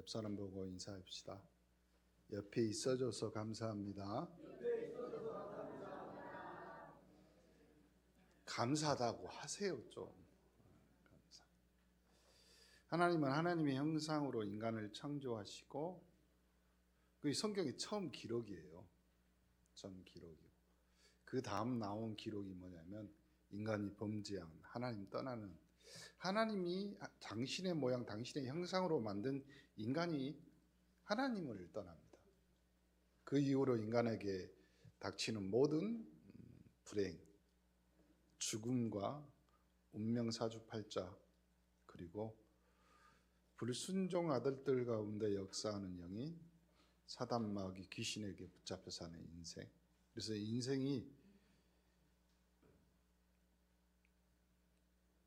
옆 사람 보고 인사합시다. 옆에 있어줘서 감사합니다. 감사하다고 하세요 좀. 감사. 하나님은 하나님의 형상으로 인간을 창조하시고 그 성경의 처음 기록이에요. 처음 기록이고 그 다음 나온 기록이 뭐냐면 인간이 범죄한 하나님 떠나는, 하나님이 당신의 모양 당신의 형상으로 만든 인간이 하나님을 떠납니다. 그 이후로 인간에게 닥치는 모든 불행, 죽음과 운명사주팔자, 그리고 불순종 아들들 가운데 역사하는 영이 사단 마귀 귀신에게 붙잡혀 사는 인생. 그래서 인생이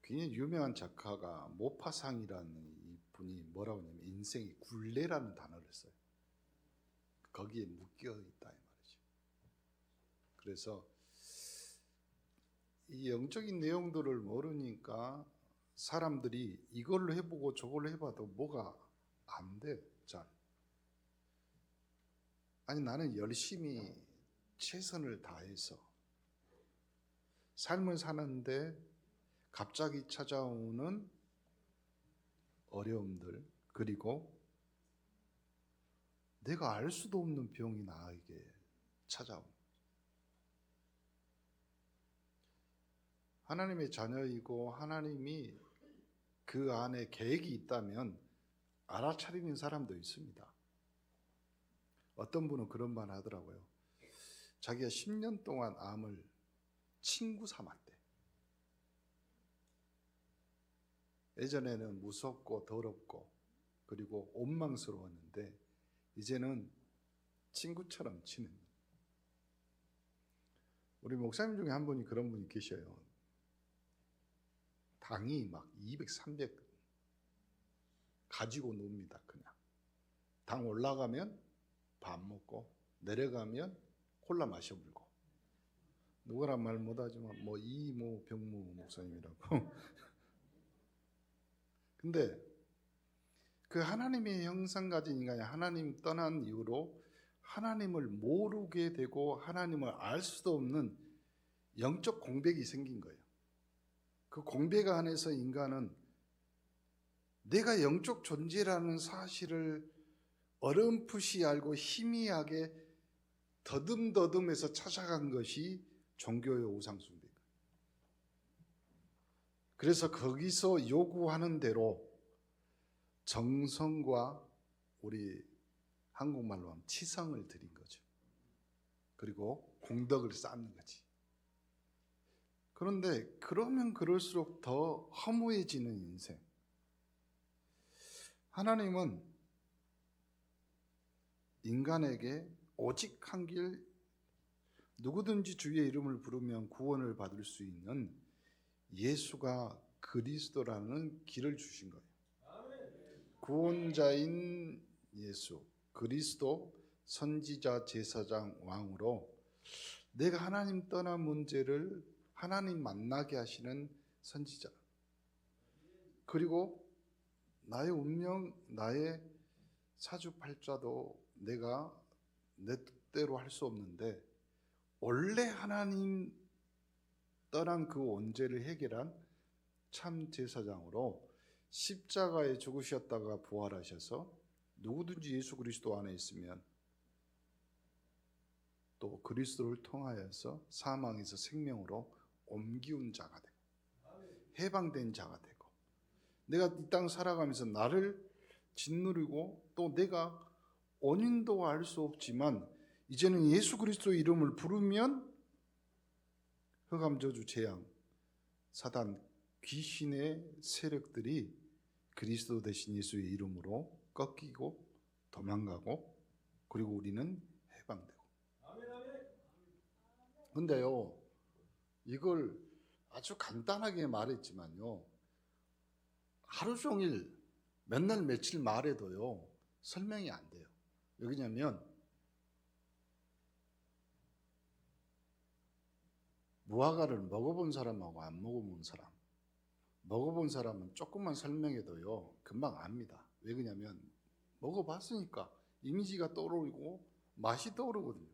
굉장히 유명한 작가가 모파상이라는 이 분이 뭐라고 하냐면 인생이 굴레라는 단어를 써요. 거기에 묶여 있다 이 말이죠. 그래서 이 영적인 내용들을 모르니까 사람들이 이걸로 해보고 저걸로 해봐도 뭐가 안 돼, 잘. 아니 나는 열심히 최선을 다해서 삶을 사는데 갑자기 찾아오는 어려움들, 그리고 내가 알 수도 없는 병이 나에게 찾아옵니다. 하나님의 자녀이고 하나님이 그 안에 계획이 있다면 알아차리는 사람도 있습니다. 어떤 분은 그런 말 하더라고요. 자기가 10년 동안 암을 친구 삼았대. 예전에는 무섭고 더럽고 그리고 원망스러웠는데 이제는 친구처럼 지는. 우리 목사님 중에 한 분이 그런 분이 계셔요. 당이 막 200, 300 가지고 놉니다. 그냥 당 올라가면 밥 먹고 내려가면 콜라 마셔불고. 누구란 말 못하지만 뭐 이모 병무 목사님이라고. 근데 그 하나님의 형상 가진 인간이 하나님 떠난 이후로 하나님을 모르게 되고 하나님을 알 수도 없는 영적 공백이 생긴 거예요. 그 공백 안에서 인간은 내가 영적 존재라는 사실을 어렴풋이 알고 희미하게 더듬더듬해서 찾아간 것이 종교의 우상숭배예요. 그래서 거기서 요구하는 대로 정성과 우리 한국말로 하면 치성을 드린 거죠. 그리고 공덕을 쌓는 거지. 그런데 그러면 그럴수록 더 허무해지는 인생. 하나님은 인간에게 오직 한 길, 누구든지 주의 이름을 부르면 구원을 받을 수 있는 예수가 그리스도라는 길을 주신 거예요. 구원자인 예수, 그리스도, 선지자, 제사장, 왕으로 내가 하나님 떠난 문제를 하나님 만나게 하시는 선지자, 그리고 나의 운명, 나의 사주팔자도 내가 내 뜻대로 할 수 없는데 원래 하나님 떠난 그 원죄를 해결한 참 제사장으로 십자가에 죽으셨다가 부활하셔서 누구든지 예수 그리스도 안에 있으면 또 그리스도를 통하여서 사망에서 생명으로 옮기운 자가 되고 해방된 자가 되고, 내가 이 땅 살아가면서 나를 짓누르고 또 내가 원인도 알 수 없지만 이제는 예수 그리스도의 이름을 부르면 흑암, 저주, 재앙, 사단, 귀신의 세력들이 그리스도 대신 예수의 이름으로 꺾이고 도망가고, 그리고 우리는 해방되고. 근데요, 이걸 아주 간단하게 말했지만요, 하루 종일 맨날 며칠 말해도요 설명이 안 돼요. 왜냐면 무화과를 먹어본 사람하고 안 먹어본 사람, 먹어본 사람은 조금만 설명해도요 금방 압니다. 왜 그러냐면 먹어봤으니까 이미지가 떠오르고 맛이 떠오르거든요.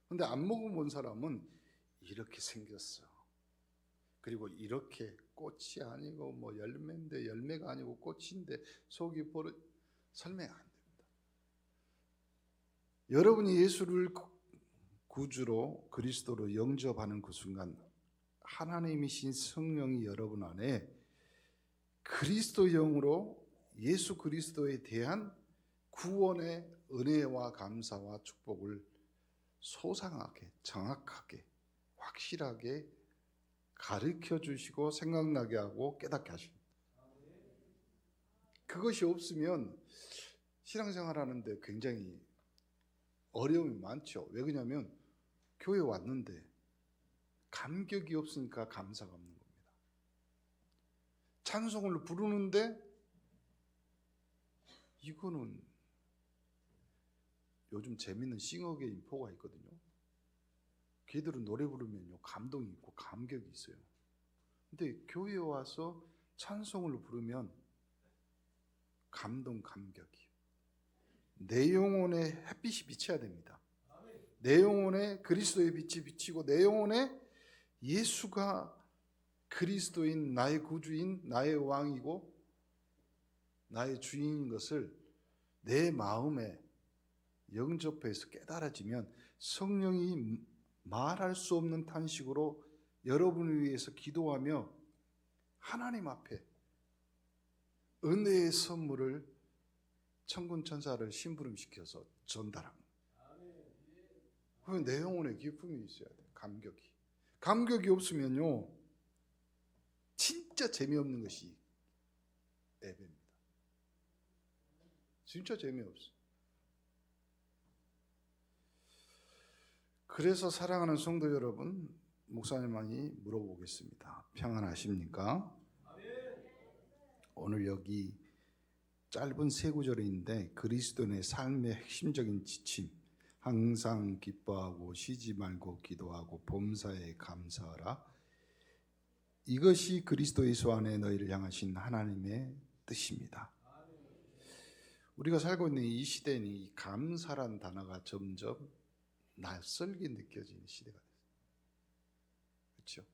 근데 안 먹어본 사람은 이렇게 생겼어. 그리고 이렇게 꽃이 아니고 뭐 열매인데 열매가 아니고 꽃인데 속이 버릇 설명 안 됩니다. 여러분이 예수를 구주로 그리스도로 영접하는 그 순간 하나님이신 성령이 여러분 안에 그리스도 영으로 예수 그리스도에 대한 구원의 은혜와 감사와 축복을 소상하게, 정확하게, 확실하게 가르쳐 주시고 생각나게 하고 깨닫게 하십니다. 그것이 없으면 신앙생활 하는데 굉장히 어려움이 많죠. 왜 그러냐면 교회 왔는데 감격이 없으니까 감사가 없는 겁니다. 찬송을 부르는데 이거는 요즘 재밌는 싱어게인 인포가 있거든요. 걔들은 노래 부르면요 감동이 있고 감격이 있어요. 근데 교회에 와서 찬송을 부르면 감동, 감격이. 내 영혼에 햇빛이 비쳐야 됩니다. 내 영혼에 그리스도의 빛이 비치고 내 영혼에 예수가 그리스도인 나의 구주인 나의 왕이고 나의 주인인 것을 내 마음에 영접해서 깨달아지면 성령이 말할 수 없는 탄식으로 여러분을 위해서 기도하며 하나님 앞에 은혜의 선물을 천군 천사를 심부름시켜서 전달합니다. 그러면 내 영혼에 기쁨이 있어야 돼요. 감격이 없으면요 진짜 재미없는 것이 예배입니다. 진짜 재미없어. 그래서 사랑하는 성도 여러분, 목사님만이 물어보겠습니다. 평안하십니까? 오늘 여기 짧은 세 구절인데 그리스도인의 삶의 핵심적인 지침, 항상 기뻐하고 쉬지 말고 기도하고 범사에 감사하라. 이것이 그리스도 예수 안에 너희를 향하신 하나님의 뜻입니다. 우리가 살고 있는 이 시대는 이 감사란 단어가 점점 낯설게 느껴지는 시대가 됐어요. 그렇죠?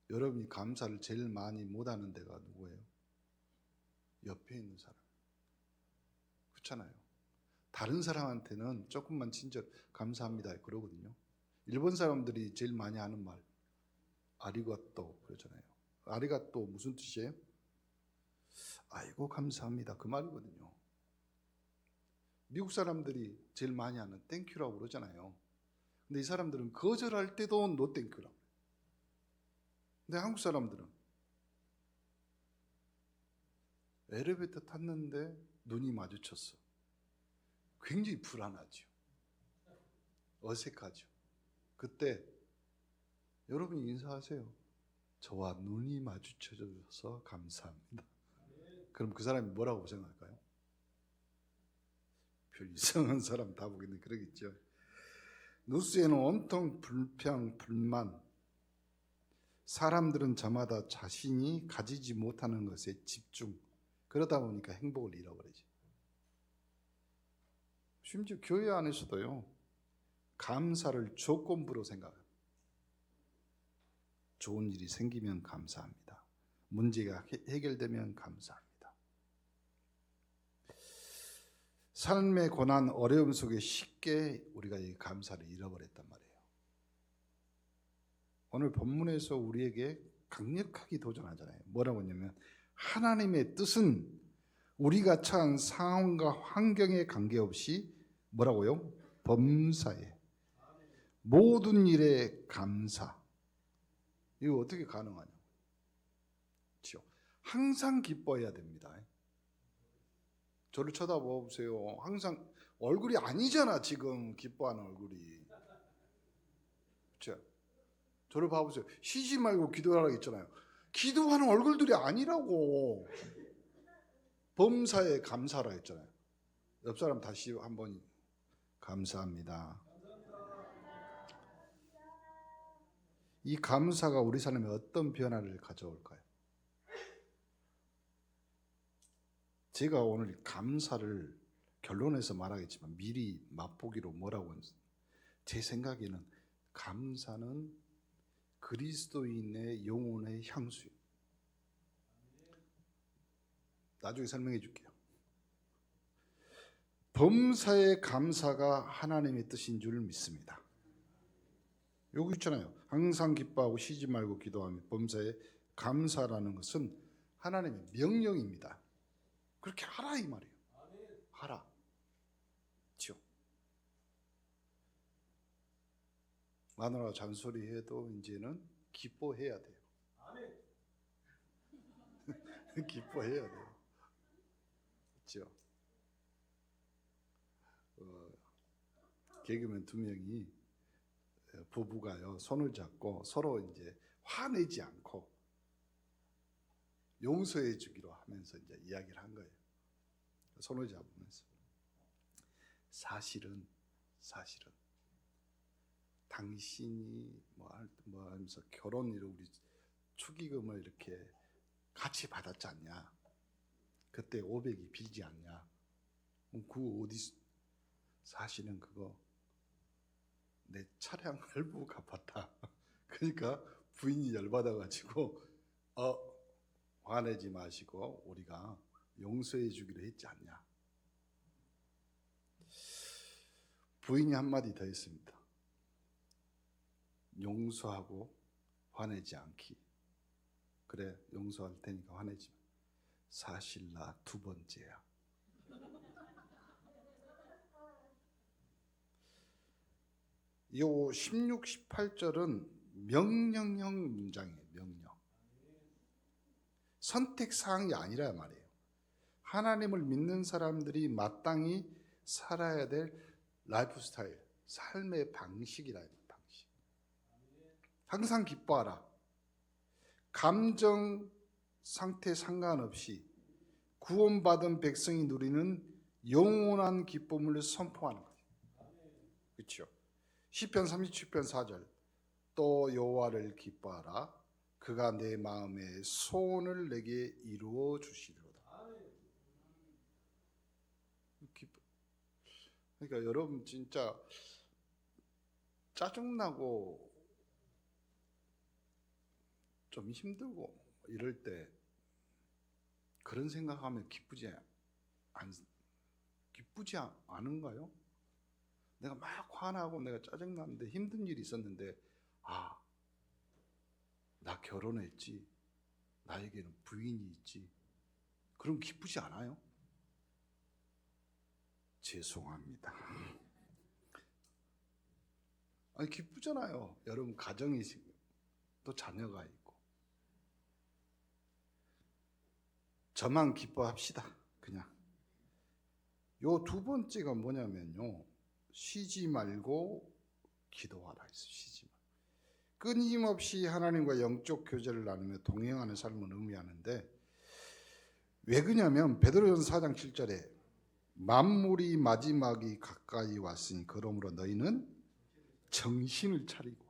여러분이 감사를 제일 많이 못하는 데가 누구예요? 옆에 있는 사람. 그렇잖아요. 다른 사람한테는 조금만 친절 감사합니다 그러거든요. 일본 사람들이 제일 많이 하는 말 아리가또 그러잖아요. 아리가또 무슨 뜻이에요? 아이고 감사합니다 그 말이거든요. 미국 사람들이 제일 많이 하는 땡큐라고 그러잖아요. 근데 이 사람들은 거절할 때도 노 땡큐라고. 근데 한국 사람들은 엘리베이터 탔는데 눈이 마주쳤어. 굉장히 불안하죠. 어색하죠. 그때 여러분이 인사하세요. 저와 눈이 마주쳐져서 감사합니다. 그럼 그 사람이 뭐라고 생각할까요? 별 이상한 사람 다 보겠네. 그러겠죠. 뉴스에는 온통 불평, 불만. 사람들은 저마다 자신이 가지지 못하는 것에 집중. 그러다 보니까 행복을 잃어버리죠. 심지어 교회 안에서도요. 감사를 조건부로 생각합니다. 좋은 일이 생기면 감사합니다. 문제가 해결되면 감사합니다. 삶의 고난, 어려움 속에 쉽게 우리가 이 감사를 잃어버렸단 말이에요. 오늘 본문에서 우리에게 강력하게 도전하잖아요. 뭐라고 하냐면 하나님의 뜻은 우리가 처한 상황과 환경에 관계없이 뭐라고요? 범사에 모든 일에 감사. 이거 어떻게 가능하냐? 그렇죠? 항상 기뻐해야 됩니다. 저를 쳐다보세요. 항상 얼굴이 아니잖아. 지금 기뻐하는 얼굴이. 그렇죠? 저를 봐보세요. 쉬지 말고 기도하라고 했잖아요. 기도하는 얼굴들이 아니라고. 범사에 감사라 했잖아요. 옆 사람 다시 한번 감사합니다. 이 감사가 우리 삶에 어떤 변화를 가져올까요? 제가 오늘 감사를 결론에서 말하겠지만 미리 맛보기로 뭐라고 하는지, 제 생각에는 감사는 그리스도인의 영혼의 향수예요. 나중에 설명해 줄게요. 범사의 감사가 하나님의 뜻인 줄 믿습니다. 여기 있잖아요. 항상 기뻐하고 쉬지 말고 기도하며 범사에 감사라는 것은 하나님의 명령입니다. 그렇게 하라 이 말이에요. 하라. 그렇죠? 마누라 잔소리해도 이제는 기뻐해야 돼요. 기뻐해야 돼요. 그렇죠? 개그맨 두 명이 부부가요 손을 잡고 서로 이제 화내지 않고 용서해 주기로 하면서 이제 이야기를 한 거예요. 손을 잡으면서 사실은 당신이 뭐 하면서 결혼을 우리 축의금을 이렇게 같이 받았지 않냐? 그때 500이 빌지 않냐? 그거 어디? 사실은 그거 내 차량 할부 갚았다. 그러니까 부인이 열받아가지고 화내지 마시고 우리가 용서해 주기로 했지 않냐. 부인이 한마디 더 했습니다. 용서하고 화내지 않기. 그래 용서할 테니까 화내지 마. 사실 나 두 번째야. 요 16, 18절은 명령형 문장이에요. 명령. 선택사항이 아니라 말이에요. 하나님을 믿는 사람들이 마땅히 살아야 될 라이프 스타일, 삶의 방식이라 해요. 방식. 항상 기뻐하라. 감정 상태 상관없이 구원받은 백성이 누리는 영원한 기쁨을 선포하는 거예요. 그렇죠? 시편 37편 4절 또 여호와를 기뻐하라. 그가 내 마음의 소원을 내게 이루어 주시리로다. 그러니까 여러분 진짜 짜증나고 좀 힘들고 이럴 때 그런 생각하면 기쁘지 않은가요? 내가 막 화나고 내가 짜증나는데 힘든 일이 있었는데 나 결혼했지. 나에게는 부인이 있지. 그럼 기쁘지 않아요? 죄송합니다. 아니 기쁘잖아요. 여러분 가정이 또 자녀가 있고. 저만 기뻐합시다. 그냥. 요 두 번째가 뭐냐면요. 쉬지 말고 기도하라 했어요. 쉬지 말고. 끊임없이 하나님과 영적 교제를 나누며 동행하는 삶을 의미하는데 왜 그러냐면 베드로전서 4장 7절에 만물이 마지막이 가까이 왔으니 그러므로 너희는 정신을 차리고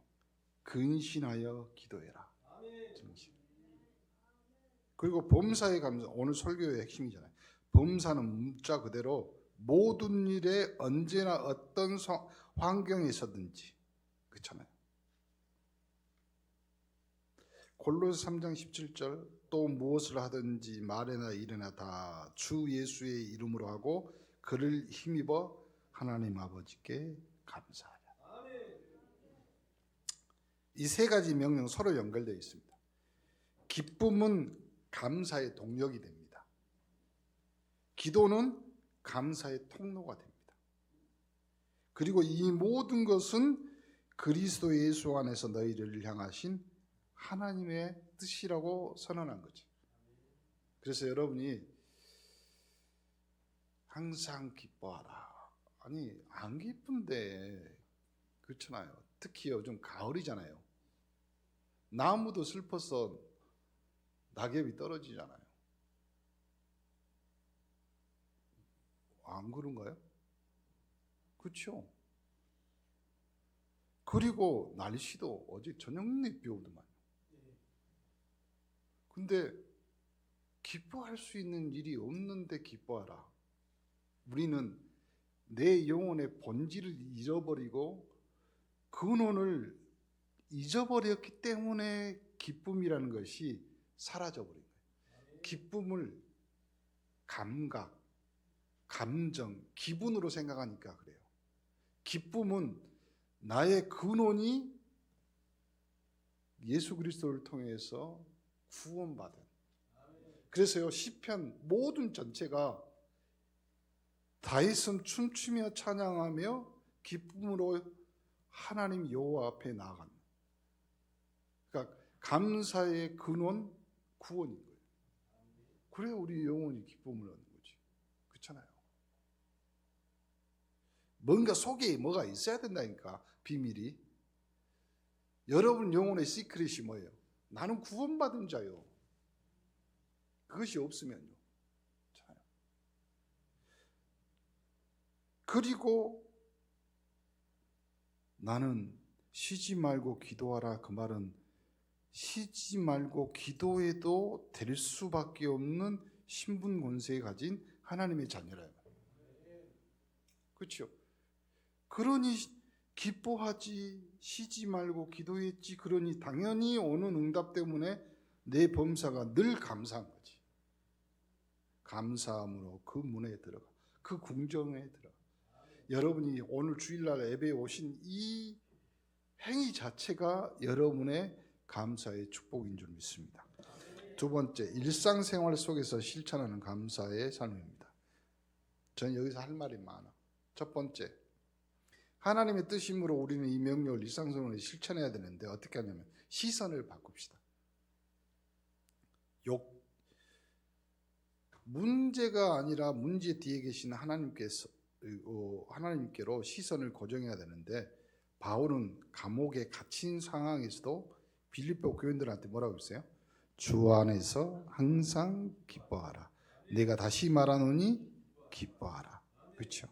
근신하여 기도해라. 정신. 그리고 범사의 감사, 오늘 설교의 핵심이잖아요. 범사는 문자 그대로 모든 일에 언제나 어떤 환경에서든지 그렇잖아요. 골로새 3장 17절 또 무엇을 하든지 말에나 일에나 다 주 예수의 이름으로 하고 그를 힘입어 하나님 아버지께 감사하라. 이 세 가지 명령 서로 연결되어 있습니다. 기쁨은 감사의 동력이 됩니다. 기도는 감사의 통로가 됩니다. 그리고 이 모든 것은 그리스도 예수 안에서 너희를 향하신 하나님의 뜻이라고 선언한 거죠. 그래서 여러분이 항상 기뻐하라. 아니 안 기쁜데 그렇잖아요. 특히 요즘 가을이잖아요. 나무도 슬퍼서 낙엽이 떨어지잖아요. 안 그런가요? 그렇죠. 그리고 날씨도 어제 저녁 내 비 오더만. 근데 기뻐할 수 있는 일이 없는데 기뻐하라. 우리는 내 영혼의 본질을 잃어버리고 근원을 잊어버렸기 때문에 기쁨이라는 것이 사라져버린 거예요. 기쁨을 감각, 감정, 기분으로 생각하니까 그래요. 기쁨은 나의 근원이 예수 그리스도를 통해서 구원받은. 그래서요, 시편 모든 전체가 다윗은 춤추며 찬양하며 기쁨으로 하나님 여호와 앞에 나아간다. 그러니까 감사의 근원, 구원인 거예요. 그래 우리 영혼이 기쁨을 얻는 거지. 그렇잖아요. 뭔가 속에 뭐가 있어야 된다니까, 비밀이. 여러분 영혼의 시크릿이 뭐예요? 나는 구원받은 자요. 그것이 없으면요. 그리고 나는 쉬지 말고 기도하라. 그 말은 쉬지 말고 기도해도 될 수밖에 없는 신분 권세에 가진 하나님의 자녀라. 그렇죠? 그러니 기뻐하지, 쉬지 말고 기도했지. 그러니 당연히 오는 응답 때문에 내 범사가 늘 감사한 거지. 감사함으로 그 문에 들어가, 그 궁정에 들어가. 여러분이 오늘 주일날 예배에 오신 이 행위 자체가 여러분의 감사의 축복인 줄 믿습니다. 두 번째, 일상생활 속에서 실천하는 감사의 삶입니다. 저는 여기서 할 말이 많아. 첫 번째, 하나님의 뜻이므로 우리는 이 명령을 일상생활에 실천해야 되는데 어떻게 하냐면 시선을 바꿉시다. 문제가 아니라 문제 뒤에 계신 하나님께로 시선을 고정해야 되는데, 바울은 감옥에 갇힌 상황에서도 빌립보 교인들한테 뭐라고 했어요? 주 안에서 항상 기뻐하라. 내가 다시 말하노니 기뻐하라. 그렇죠?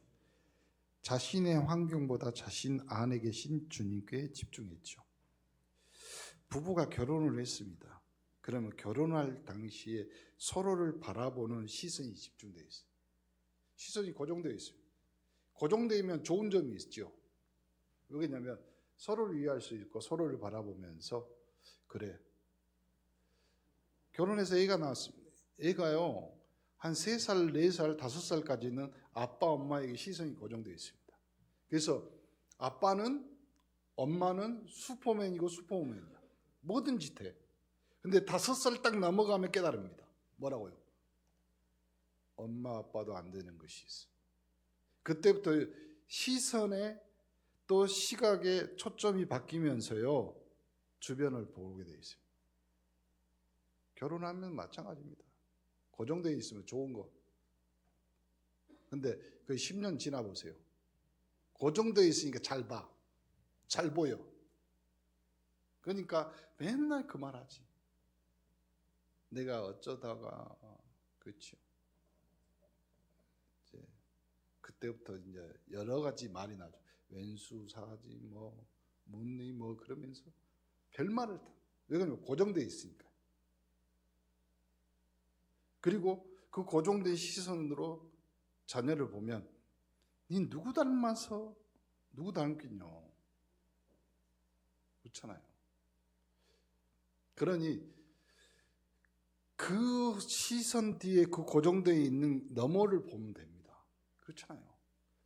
자신의 환경보다 자신 안에 계신 주님께 집중했죠. 부부가 결혼을 했습니다. 그러면 결혼할 당시에 서로를 바라보는 시선이 집중되어 있어요. 시선이 고정되어 있어요. 고정되면 좋은 점이 있죠. 왜냐하면 서로를 이해할 수 있고 서로를 바라보면서, 그래, 결혼해서 애가 나왔습니다. 애가요 한 3살, 4살, 5살까지는 아빠, 엄마에게 시선이 고정되어 있습니다. 그래서 아빠는, 엄마는 슈퍼맨이고 슈퍼우먼이야. 뭐든지 돼. 근데 5살 딱 넘어가면 깨달습니다. 뭐라고요? 엄마, 아빠도 안 되는 것이 있어. 그때부터 시선에 또 시각의 초점이 바뀌면서요 주변을 보게 돼 있어요. 결혼하면 마찬가지입니다. 고정되어 있으면 좋은 거. 근데 그 10년 지나 보세요. 고정되어 있으니까 잘 봐. 잘 보여. 그러니까 맨날 그 말하지. 내가 어쩌다가, 그렇죠. 이제 그때부터 이제 여러 가지 말이 나죠. 왼수 사지 뭐 묻니 뭐 그러면서 별말을 다. 왜냐면 고정되어 있으니까. 그리고 그 고정된 시선으로 자녀를 보면 니 누구 닮아서 누구 닮긴요. 그렇잖아요. 그러니 그 시선 뒤에 그 고정되어 있는 너머를 보면 됩니다. 그렇잖아요.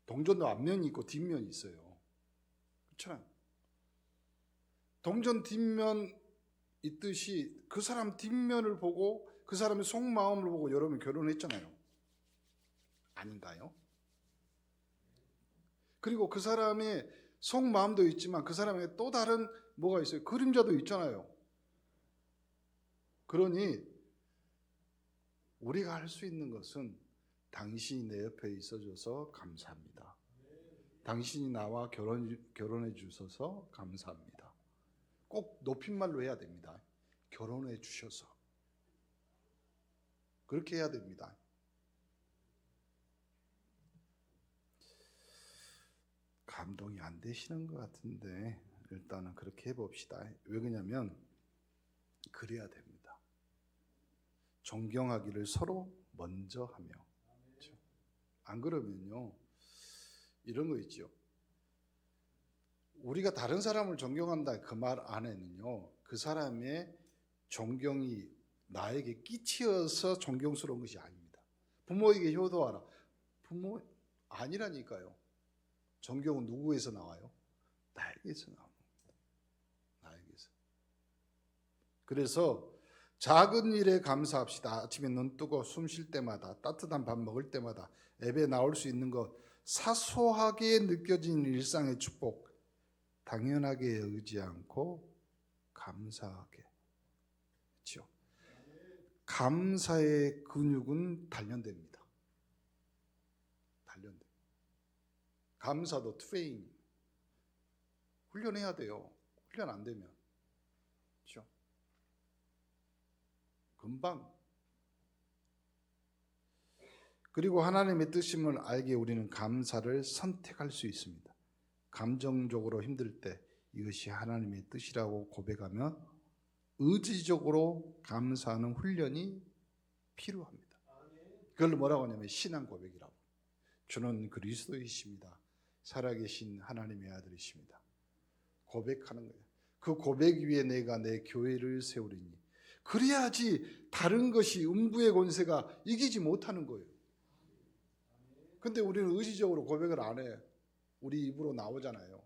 동전도 앞면이 있고 뒷면이 있어요. 그렇잖아요. 동전 뒷면 있듯이 그 사람 뒷면을 보고 그 사람의 속마음을 보고 여러분 결혼했잖아요. 아닌가요? 그리고 그 사람의 속마음도 있지만 그 사람의 또 다른 뭐가 있어요? 그림자도 있잖아요. 그러니 우리가 할 수 있는 것은 당신이 내 옆에 있어줘서 감사합니다. 당신이 나와 결혼해 주셔서 감사합니다. 꼭 높임말로 해야 됩니다. 결혼해 주셔서. 그렇게 해야 됩니다. 감동이 안 되시는 것 같은데 일단은 그렇게 해봅시다. 왜 그러냐면 그래야 됩니다. 존경하기를 서로 먼저 하며. 그렇죠? 안 그러면요, 이런 거 있죠. 우리가 다른 사람을 존경한다 그 말 안에는요, 그 사람의 존경이 나에게 끼치어서 존경스러운 것이 아닙니다. 부모에게 효도하라. 부모 아니라니까요. 존경은 누구에서 나와요? 나에게서 나옵니다. 나에게서. 그래서 작은 일에 감사합시다. 아침에 눈 뜨고 숨 쉴 때마다, 따뜻한 밥 먹을 때마다, 예배 나올 수 있는 것, 사소하게 느껴지는 일상의 축복, 당연하게 여기지 않고 감사하게. 그렇죠? 감사의 근육은 단련됩니다. 단련돼. 감사도 트레이닝. 훈련해야 돼요. 훈련 안 되면. 그렇죠? 금방. 그리고 하나님의 뜻임을 알게 우리는 감사를 선택할 수 있습니다. 감정적으로 힘들 때 이것이 하나님의 뜻이라고 고백하면 의지적으로 감사하는 훈련이 필요합니다. 그걸 뭐라고 하냐면 신앙 고백이라고. 주는 그리스도이십니다. 살아계신 하나님의 아들이십니다. 고백하는 거예요. 그 고백 위에 내가 내 교회를 세우리니. 그래야지 다른 것이 음부의 권세가 이기지 못하는 거예요. 근데 우리는 의지적으로 고백을 안 해. 우리 입으로 나오잖아요.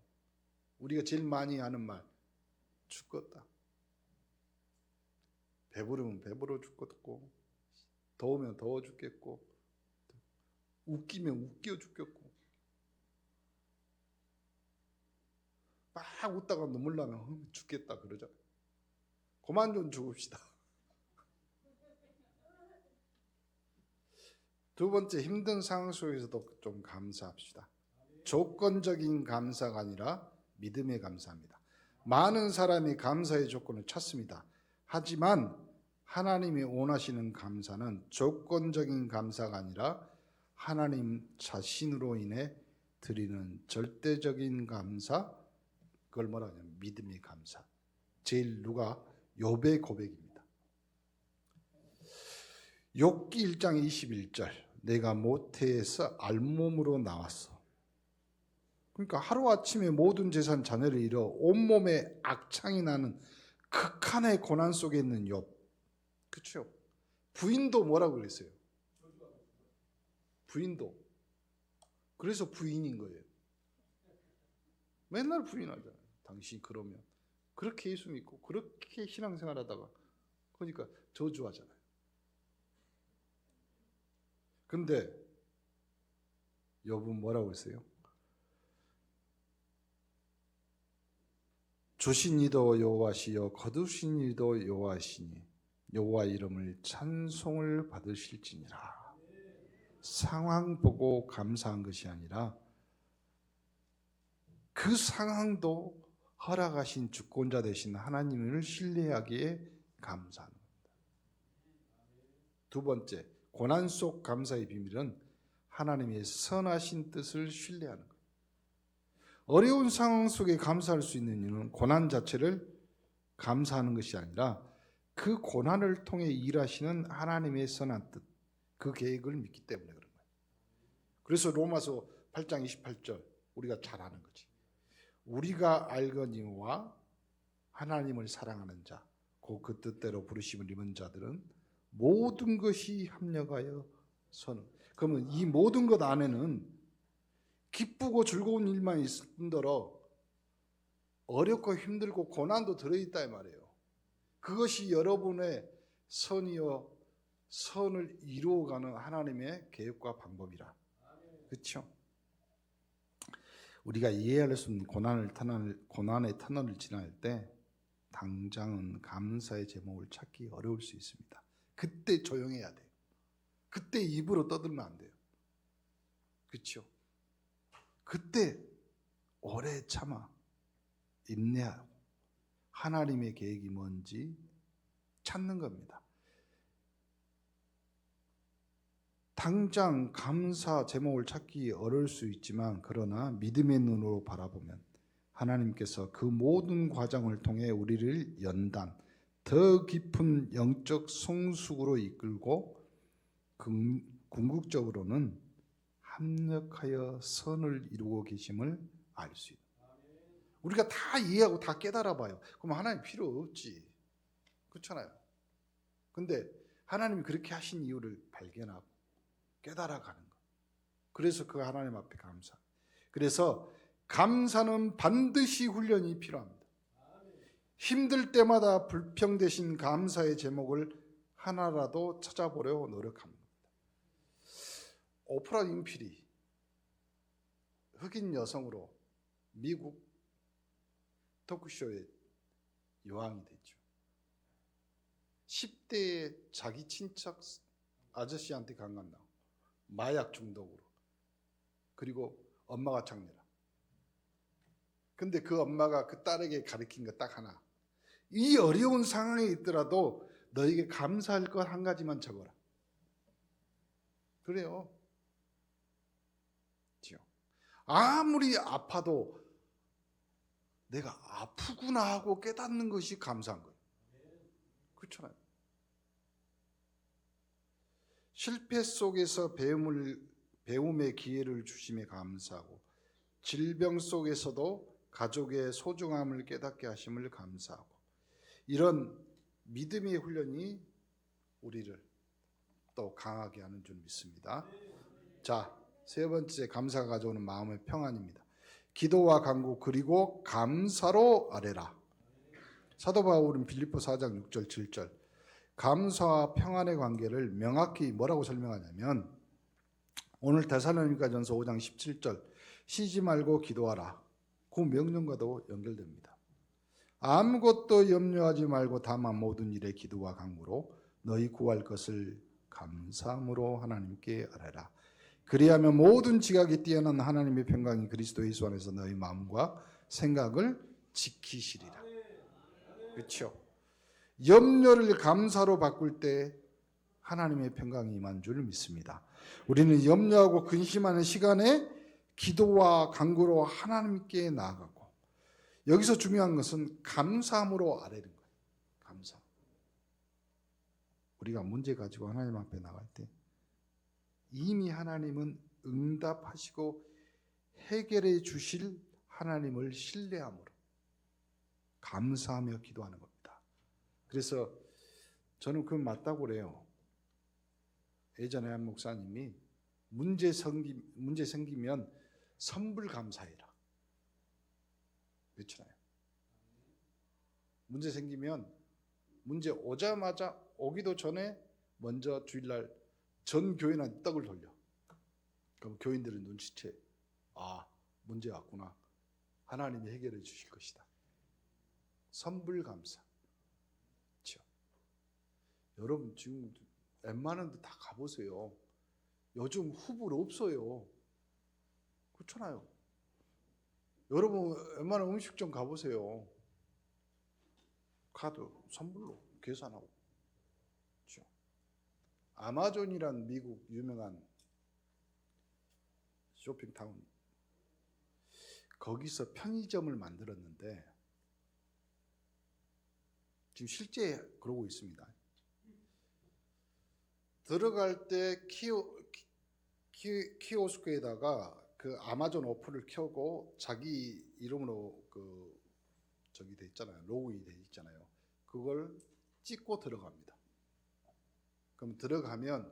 우리가 제일 많이 하는 말, 죽겠다. 배부르면 배부러 죽겠고, 더우면 더워 죽겠고, 웃기면 웃겨 죽겠고, 막 웃다가 눈물 나면 죽겠다 그러잖아요. 그만 좀 죽읍시다. 두 번째, 힘든 상황 속에서도 좀 감사합시다. 조건적인 감사가 아니라 믿음의 감사입니다. 많은 사람이 감사의 조건을 찾습니다. 하지만 하나님이 원하시는 감사는 조건적인 감사가 아니라 하나님 자신으로 인해 드리는 절대적인 감사, 그걸 뭐라 하냐면 믿음의 감사. 제일 누가? 욥의 고백입니다. 욥기 1장 21절, 내가 모태에서 알몸으로 나왔어. 그러니까 하루아침에 모든 재산 자녀를 잃어 온몸에 악창이 나는 극한의 고난 속에 있는 욥. 그렇죠? 부인도 뭐라고 그랬어요? 부인도. 그래서 부인인 거예요. 맨날 부인하잖아요. 당신 그러면. 그렇게 예수 믿고 그렇게 신앙생활하다가 그러니까 저주하잖아요. 근데 욥은 뭐라고 했어요? 주신 이도 여호와시요 거두신 이도 여호와시니 여호와 이름을 찬송을 받으실지니라. 상황 보고 감사한 것이 아니라 그 상황도 허락하신 주권자 되신 하나님을 신뢰하기에 감사하는 겁니다. 두 번째, 고난 속 감사의 비밀은 하나님의 선하신 뜻을 신뢰하는 거예요. 어려운 상황 속에 감사할 수 있는 이유는 고난 자체를 감사하는 것이 아니라 그 고난을 통해 일하시는 하나님의 선한 뜻, 그 계획을 믿기 때문에 그런 거예요. 그래서 로마서 8장 28절 우리가 잘 아는 거지. 우리가 알거니와 하나님을 사랑하는 자, 그 뜻대로 부르심을 입은 자들은 모든 것이 합력하여 서는. 그러면 이 모든 것 안에는 기쁘고 즐거운 일만 있을 뿐더러 어렵고 힘들고 고난도 들어있다 이 말이에요. 그것이 여러분의 선이요 선을 이루어가는 하나님의 계획과 방법이라. 그렇죠? 우리가 이해할 수 없는 고난의 터널을 지날 때 당장은 감사의 제목을 찾기 어려울 수 있습니다. 그때 조용해야 돼요. 그때 입으로 떠들면 안 돼요. 그렇죠? 그때 오래 참아 인내하고 하나님의 계획이 뭔지 찾는 겁니다. 당장 감사 제목을 찾기 어려울 수 있지만 그러나 믿음의 눈으로 바라보면 하나님께서 그 모든 과정을 통해 우리를 연단, 더 깊은 영적 성숙으로 이끌고 궁극적으로는 합력하여 선을 이루고 계심을 알 수 있다. 우리가 다 이해하고 다 깨달아 봐요. 그럼 하나님 필요 없지. 그렇잖아요. 근데 하나님이 그렇게 하신 이유를 발견하고 깨달아가는 것. 그래서 그 하나님 앞에 감사. 그래서 감사는 반드시 훈련이 필요합니다. 힘들 때마다 불평되신 감사의 제목을 하나라도 찾아보려 노력합니다. 오프라 윈프리, 흑인 여성으로 미국 토크쇼의 여왕이 됐죠. 10대에 자기 친척 아저씨한테 강간당하고 마약 중독으로, 그리고 엄마가 장례라. 근데 그 엄마가 그 딸에게 가르친 거 딱 하나. 이 어려운 상황에 있더라도 너에게 감사할 것 한 가지만 적어라. 그래요. 아무리 아파도 내가 아프구나 하고 깨닫는 것이 감사한 거예요. 그렇잖아요. 실패 속에서 배움의 기회를 주심에 감사하고, 질병 속에서도 가족의 소중함을 깨닫게 하심을 감사하고, 이런 믿음의 훈련이 우리를 또 강하게 하는 줄 믿습니다. 자, 세 번째 감사가 가져오는 마음의 평안입니다. 기도와 간구 그리고 감사로 아뢰라. 사도 바울은 빌립보 4장 6절 7절 감사와 평안의 관계를 명확히 뭐라고 설명하냐면, 오늘 데살로니가전서 5장 17절 쉬지 말고 기도하라. 그 명령과도 연결됩니다. 아무것도 염려하지 말고 다만 모든 일에 기도와 간구로 너희 구할 것을 감사함으로 하나님께 아뢰라. 그리하면 모든 지각이 뛰어난 하나님의 평강이 그리스도 예수 안에서 너희 마음과 생각을 지키시리라. 그렇죠? 염려를 감사로 바꿀 때 하나님의 평강이 임한 줄 믿습니다. 우리는 염려하고 근심하는 시간에 기도와 간구로 하나님께 나아가고, 여기서 중요한 것은 감사함으로 아뢰는 거예요. 감사. 우리가 문제 가지고 하나님 앞에 나갈 때 이미 하나님은 응답하시고 해결해 주실 하나님을 신뢰함으로 감사하며 기도하는 겁니다. 그래서 저는 그건 맞다고 그래요. 예전에 한 목사님이 문제 생기면 선불 감사해라. 그렇잖아요. 문제 생기면 문제 오자마자 오기도 전에 먼저 주일날 전 교인한테 떡을 돌려. 그럼 교인들은 눈치채. 아, 문제 왔구나. 하나님이 해결해 주실 것이다. 선불 감사. 그렇죠? 여러분 지금 웬만한 데 다 가보세요. 요즘 후불 없어요. 그렇잖아요. 여러분 웬만한 음식점 가보세요. 카드 선불로 계산하고. 그렇죠? 아마존이란 미국 유명한 쇼핑타운, 거기서 편의점을 만들었는데 지금 실제 그러고 있습니다. 들어갈 때 키오스크에다가 그 아마존 어플을 켜고 자기 이름으로 그 저기 돼 있잖아요. 로그인이 돼 있잖아요. 그걸 찍고 들어갑니다. 그럼 들어가면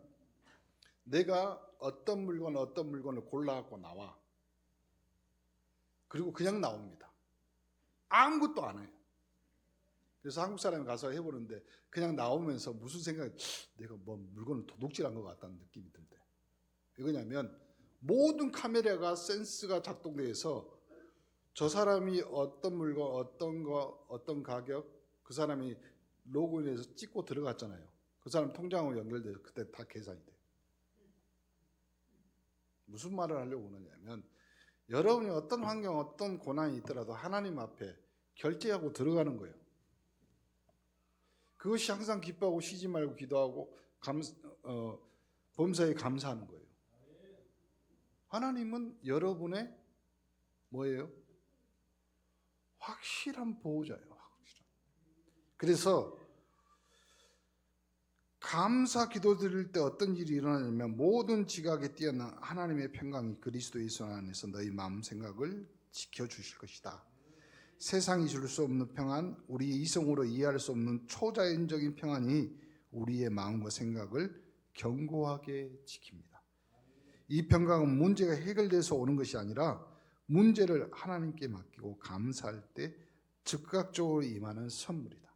내가 어떤 물건을 골라갖고 나와. 그리고 그냥 나옵니다. 아무것도 안 해요. 그래서 한국 사람이 가서 해보는데 그냥 나오면서 무슨 생각이, 내가 뭐 물건을 도둑질한 것 같다는 느낌이 든대. 왜냐하면 모든 카메라가 센스가 작동돼서 저 사람이 어떤 물건, 어떤 가격, 그 사람이 로그인해서 찍고 들어갔잖아요. 그 사람 통장으로 연결돼서 그때 다 계산이 돼요. 무슨 말을 하려고 하느냐면, 여러분이 어떤 환경, 어떤 고난이 있더라도 하나님 앞에 결제하고 들어가는 거예요. 그것이 항상 기뻐하고 쉬지 말고 기도하고 범사에 감사하는 거예요. 하나님은 여러분의 뭐예요? 확실한 보호자예요. 확실한. 그래서 감사 기도 드릴 때 어떤 일이 일어나냐면 모든 지각에 뛰어난 하나님의 평강이 그리스도 예수 안에서 너희 마음 생각을 지켜주실 것이다. 세상이 줄 수 없는 평안, 우리의 이성으로 이해할 수 없는 초자연적인 평안이 우리의 마음과 생각을 견고하게 지킵니다. 이 평강은 문제가 해결돼서 오는 것이 아니라 문제를 하나님께 맡기고 감사할 때 즉각적으로 임하는 선물이다.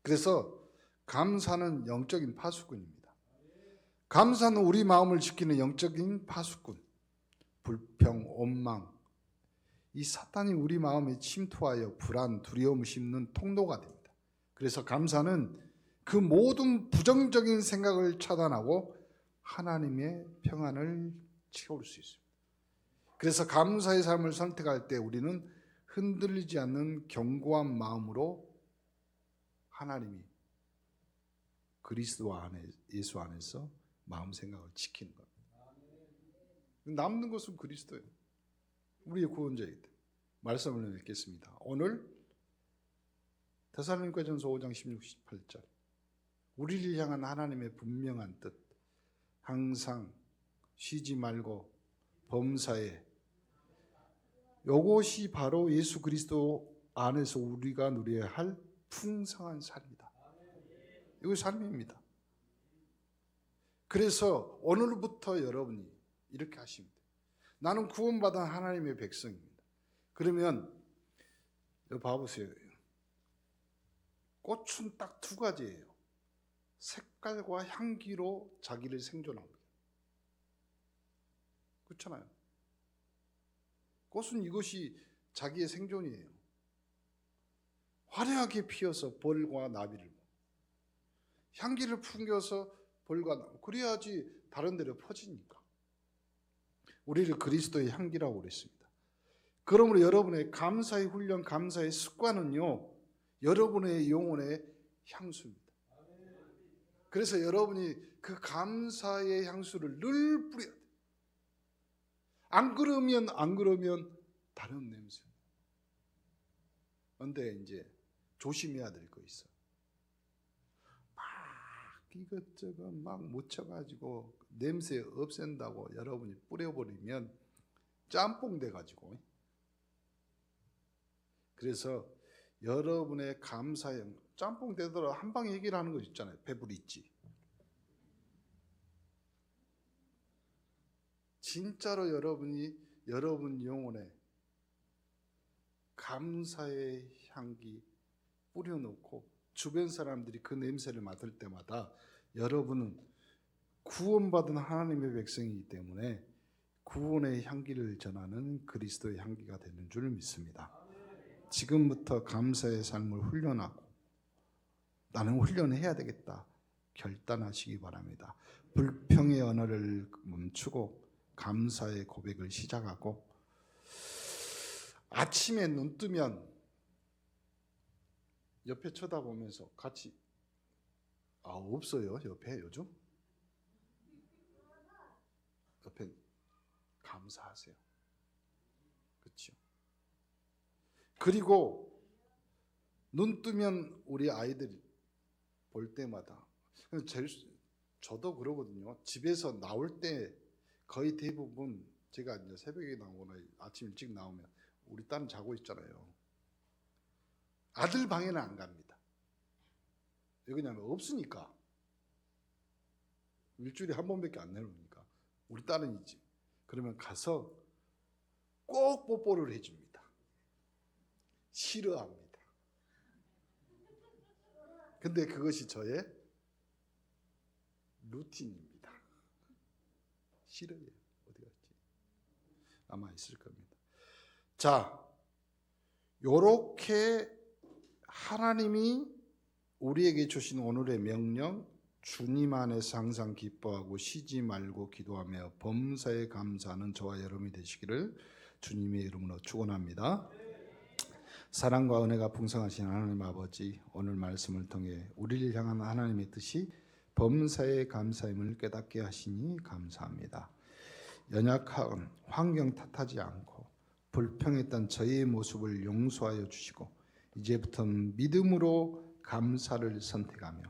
그래서 감사는 영적인 파수꾼입니다. 감사는 우리 마음을 지키는 영적인 파수꾼. 불평, 원망, 이 사탄이 우리 마음에 침투하여 불안, 두려움을 심는 통로가 됩니다. 그래서 감사는 그 모든 부정적인 생각을 차단하고 하나님의 평안을 채울 수 있습니다. 그래서 감사의 삶을 선택할 때 우리는 흔들리지 않는 견고한 마음으로 하나님이 그리스도 안에, 예수 안에서 마음 생각을 지키는 겁니다. 남는 것은 그리스도예요. 우리의 구원자이기 때문에. 말씀을 읽겠습니다. 오늘 데살로니가전서 5장 16, 18절. 우리를 향한 하나님의 분명한 뜻, 항상 쉬지 말고 범사에, 이것이 바로 예수 그리스도 안에서 우리가 누려야 할 풍성한 삶이다. 이거 삶입니다. 그래서 오늘부터 여러분이 이렇게 하시면 돼요. 나는 구원받은 하나님의 백성입니다. 그러면 여기 봐보세요. 꽃은 딱 두 가지예요. 색깔과 향기로 자기를 생존합니다. 그렇잖아요. 꽃은 이것이 자기의 생존이에요. 화려하게 피어서 벌과 나비를, 향기를 풍겨서 벌과 나비, 그래야지 다른 데로 퍼지니까. 우리를 그리스도의 향기라고 그랬습니다. 그러므로 여러분의 감사의 훈련, 감사의 습관은요, 여러분의 영혼의 향수입니다. 그래서 여러분이 그 감사의 향수를 늘 뿌려야 돼요. 안 그러면 다른 냄새. 그런데 이제 조심해야 될 거 있어. 막 이것저것 막 묻혀가지고 냄새 없앤다고 여러분이 뿌려버리면 짬뽕 돼가지고. 그래서 여러분의 감사형, 짬뽕 되더라도 한 방에 해결하는 거 있잖아요. 배부리지. 진짜로 여러분이 여러분 영혼에 감사의 향기 뿌려놓고 주변 사람들이 그 냄새를 맡을 때마다 여러분은 구원받은 하나님의 백성이기 때문에 구원의 향기를 전하는 그리스도의 향기가 되는 줄 믿습니다. 지금부터 감사의 삶을 훈련하고 나는 훈련해야 되겠다 결단하시기 바랍니다. 불평의 언어를 멈추고 감사의 고백을 시작하고 아침에 눈 뜨면 옆에 쳐다보면서 같이 없어요 옆에 요즘? 옆에 감사하세요. 그렇죠? 그리고 눈 뜨면 우리 아이들이 볼 때마다 저도 그러거든요. 집에서 나올 때 거의 대부분 제가 이제 새벽에 나오거나 아침 일찍 나오면 우리 딸은 자고 있잖아요. 아들 방에는 안 갑니다. 왜 그러냐면 없으니까. 일주일에 한 번밖에 안 내놓으니까. 우리 딸은 있지. 그러면 가서 꼭 뽀뽀를 해줍니다. 싫어합니다. 근데 그것이 저의 루틴입니다. 싫어요. 어디 갔지? 아마 있을 겁니다. 자, 요렇게 하나님이 우리에게 주신 오늘의 명령, 주님 안에서 항상 기뻐하고 쉬지 말고 기도하며 범사에 감사하는 저와 여러분이 되시기를 주님의 이름으로 축원합니다. 사랑과 은혜가 풍성하신 하나님 아버지, 오늘 말씀을 통해 우리를 향한 하나님의 뜻이 범사에 감사임을 깨닫게 하시니 감사합니다. 연약한 환경 탓하지 않고 불평했던 저의 모습을 용서하여 주시고 이제부터는 믿음으로 감사를 선택하며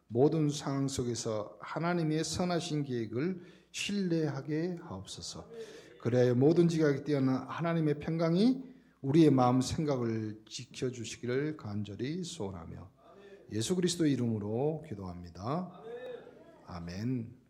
모든 상황 속에서 하나님의 선하신 계획을 신뢰하게 하옵소서. 그래야 모든 지각에 뛰어난 하나님의 평강이 우리의 마음 생각을 지켜주시기를 간절히 소원하며 예수 그리스도 이름으로 기도합니다. 아멘.